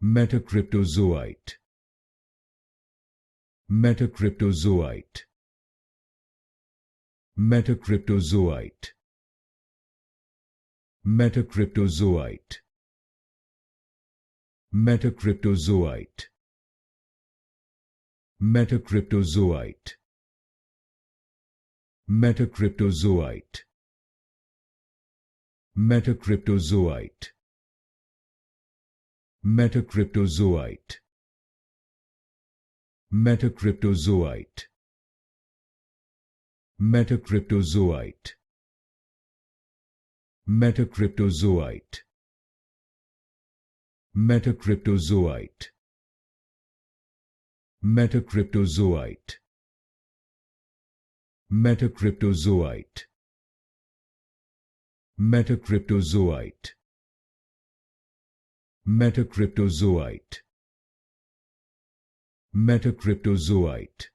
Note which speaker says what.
Speaker 1: Metacryptozoite. Metacryptozoite. Metacryptozoite. Metacryptozoite. Metacryptozoite. Metacryptozoite. Metacryptozoite. Metacryptozoite. Metacryptozoite. Metacryptozoite. Metacryptozoite. Metacryptozoite. Metacryptozoite. Metacryptozoite. Metacryptozoite. Metacryptozoite. Metacryptozoite. Metacryptozoite.